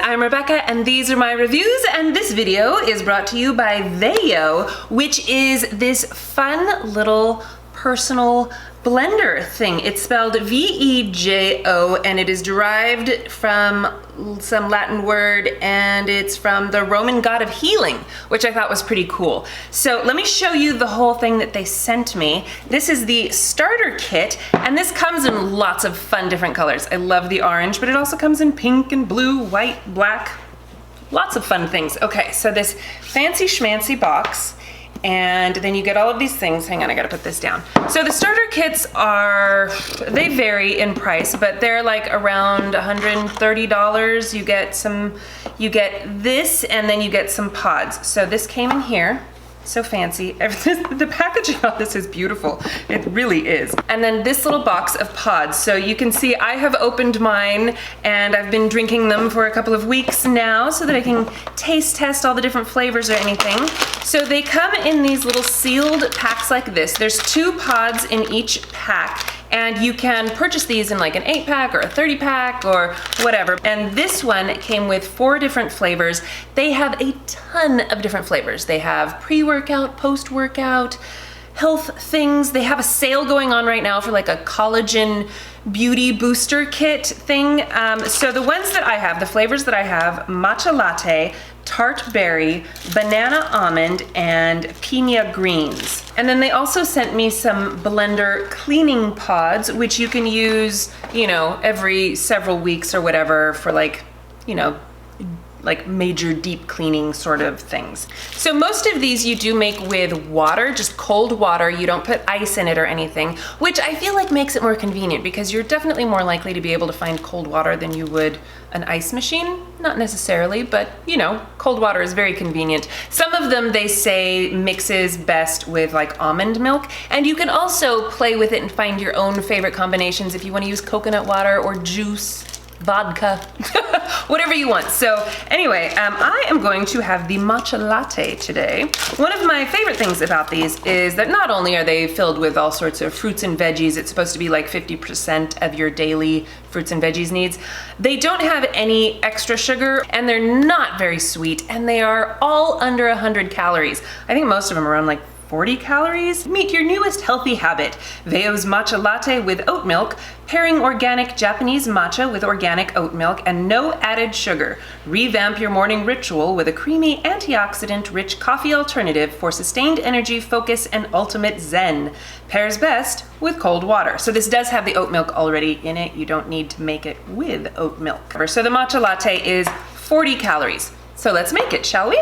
I'm Rebecca and these are my reviews, and this video is brought to you by VEJO, which is this fun little personal blender thing. It's spelled VEJO and it is derived from some Latin word, and it's from the Roman god of healing, which I thought was pretty cool. So let me show you the whole thing that they sent me. This is the starter kit, and this comes in lots of fun different colors. I love the orange, but it also comes in pink and blue, white, black, lots of fun things. Okay, so this fancy schmancy box, and then you get all of these things. Hang on, I gotta put this down. So the starter kits they vary in price, but they're like around $130. You get this, and then you get some pods. So this came in here. So fancy. The packaging on this is beautiful. It really is. And then this little box of pods. So you can see I have opened mine and I've been drinking them for a couple of weeks now so that I can taste test all the different flavors or anything. So they come in these little sealed packs like this. There's 2 pods in each pack, and you can purchase these in like an 8-pack or a 30-pack or whatever. And this one came with 4 different flavors. They have a ton of different flavors. They have pre-workout, post-workout, health things. They have a sale going on right now for like a collagen beauty booster kit thing. So the ones that I have, the flavors that I have: Matcha Latte, Tart Berry, Banana Almond, and Piña Greens. And then they also sent me some blender cleaning pods, which you can use, you know, every several weeks or whatever for like, you know, like major deep cleaning sort of things. So most of these you do make with water, just cold water. You don't put ice in it or anything, which I feel like makes it more convenient because you're definitely more likely to be able to find cold water than you would an ice machine. Not necessarily, but you know, cold water is very convenient. Some of them they say mixes best with like almond milk, and you can also play with it and find your own favorite combinations if you want to use coconut water or juice, vodka, whatever you want. So anyway, I am going to have the matcha latte today. One of my favorite things about these is that not only are they filled with all sorts of fruits and veggies, it's supposed to be like 50% of your daily fruits and veggies needs. They don't have any extra sugar, and they're not very sweet, and they are all under 100 calories. I think most of them are around like 40 calories. Meet your newest healthy habit. VEJO's matcha latte with oat milk, pairing organic Japanese matcha with organic oat milk and no added sugar. Revamp your morning ritual with a creamy, antioxidant-rich coffee alternative for sustained energy, focus, and ultimate zen. Pairs best with cold water. So this does have the oat milk already in it. You don't need to make it with oat milk. So the matcha latte is 40 calories. So let's make it, shall we?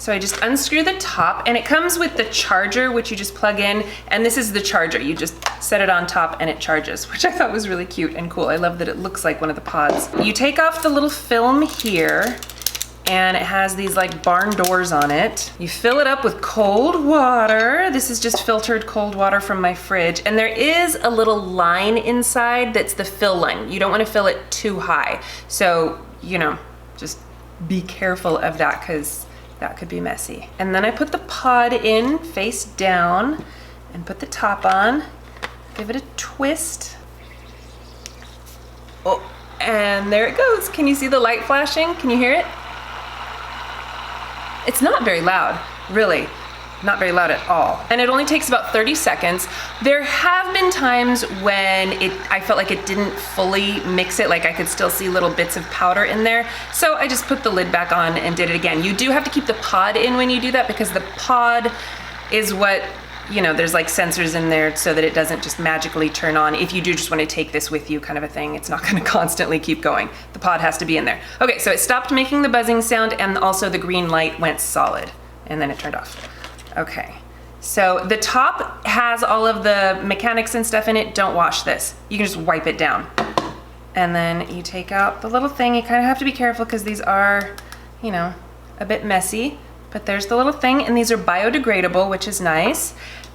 So I just unscrew the top, and it comes with the charger, which you just plug in, and this is the charger. You just set it on top and it charges, which I thought was really cute and cool. I love that it looks like one of the pods. You take off the little film here, and it has these like barn doors on it. You fill it up with cold water. This is just filtered cold water from my fridge, and there is a little line inside that's the fill line. You don't want to fill it too high. So, you know, just be careful of that because that could be messy. And then I put the pod in face down and put the top on. Give it a twist. Oh, and there it goes. Can you see the light flashing? Can you hear it? It's not very loud, really. Not very loud at all. And it only takes about 30 seconds. There have been times when I felt like it didn't fully mix it, like I could still see little bits of powder in there. So I just put the lid back on and did it again. You do have to keep the pod in when you do that, because the pod is what, you know, there's like sensors in there so that it doesn't just magically turn on. If you do just want to take this with you kind of a thing, it's not going to constantly keep going. The pod has to be in there. Okay, so it stopped making the buzzing sound, and also the green light went solid, and then it turned off. Okay, so the top has all of the mechanics and stuff in it. Don't wash this. You can just wipe it down. And then you take out the little thing. You kind of have to be careful because these are, you know, a bit messy. But there's the little thing, and these are biodegradable, which is nice.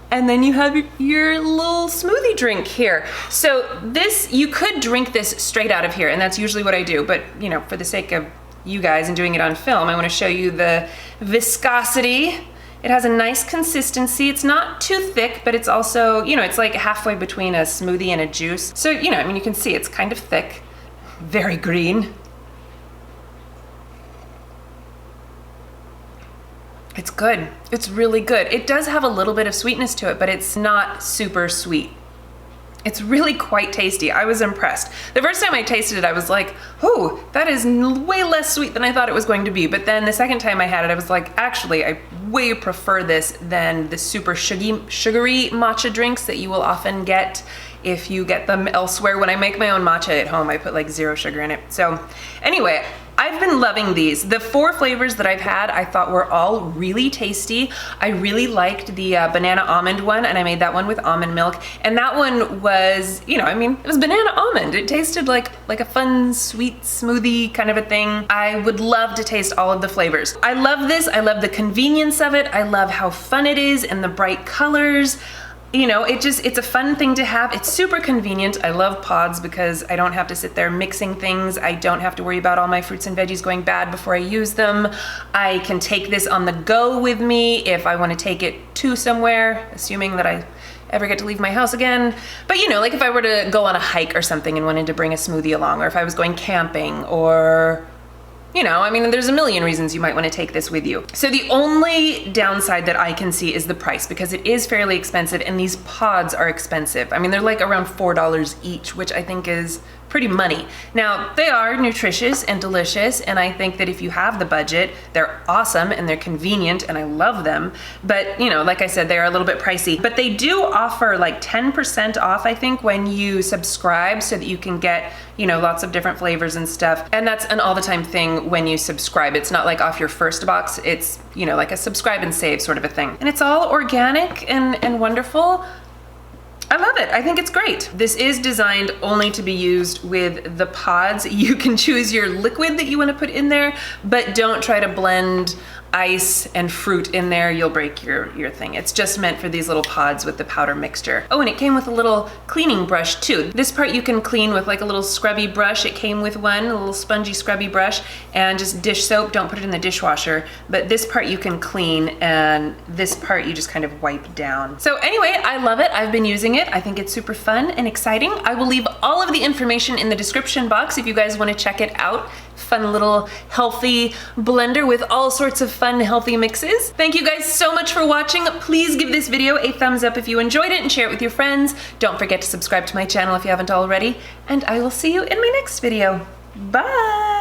And then you have your little smoothie drink here. So this, you could drink this straight out of here, and that's usually what I do. But, you know, for the sake of you guys and doing it on film, I want to show you the viscosity. It has a nice consistency. It's not too thick, but it's also, you know, it's like halfway between a smoothie and a juice. So, you know, I mean, you can see it's kind of thick, very green. It's good. It's really good. It does have a little bit of sweetness to it, but it's not super sweet. It's really quite tasty. I was impressed. The first time I tasted it, I was like, oh, that is way less sweet than I thought it was going to be. But then the second time I had it, I was like, actually, I way prefer this than the super sugary matcha drinks that you will often get if you get them elsewhere. When I make my own matcha at home, I put like 0 sugar in it. So anyway, I've been loving these. The 4 flavors that I've had, I thought were all really tasty. I really liked the banana almond one, and I made that one with almond milk. And that one was, you know, I mean, it was banana almond. It tasted like a fun, sweet smoothie kind of a thing. I would love to taste all of the flavors. I love this. I love the convenience of it. I love how fun it is and the bright colors. You know, it's a fun thing to have. It's super convenient. I love pods because I don't have to sit there mixing things. I don't have to worry about all my fruits and veggies going bad before I use them. I can take this on the go with me if I want to take it to somewhere, assuming that I ever get to leave my house again. But you know, like if I were to go on a hike or something and wanted to bring a smoothie along, or if I was going camping, or you know, I mean, there's a million reasons you might want to take this with you. So the only downside that I can see is the price, because it is fairly expensive and these pods are expensive. I mean, they're like around $4 each, which I think is pretty money. Now, they are nutritious and delicious, and I think that if you have the budget, they're awesome and they're convenient and I love them. But, you know, like I said, they are a little bit pricey. But they do offer like 10% off, I think, when you subscribe, so that you can get, you know, lots of different flavors and stuff. And that's an all the time thing when you subscribe. It's not like off your first box. It's, you know, like a subscribe and save sort of a thing. And it's all organic and wonderful. I love it. I think it's great. This is designed only to be used with the pods. You can choose your liquid that you want to put in there, but don't try to blend ice and fruit in there. You'll break your thing. It's just meant for these little pods with the powder mixture. Oh, and it came with a little cleaning brush too. This part you can clean with like a little scrubby brush. It came with one, a little spongy scrubby brush, and just dish soap. Don't put it in the dishwasher. But this part you can clean, and this part you just kind of wipe down. So anyway, I love it. I've been using it. I think it's super fun and exciting. I will leave all of the information in the description box if you guys want to check it out. Fun little healthy blender with all sorts of fun healthy mixes. Thank you guys so much for watching. Please give this video a thumbs up if you enjoyed it and share it with your friends. Don't forget to subscribe to my channel if you haven't already, and I will see you in my next video. Bye!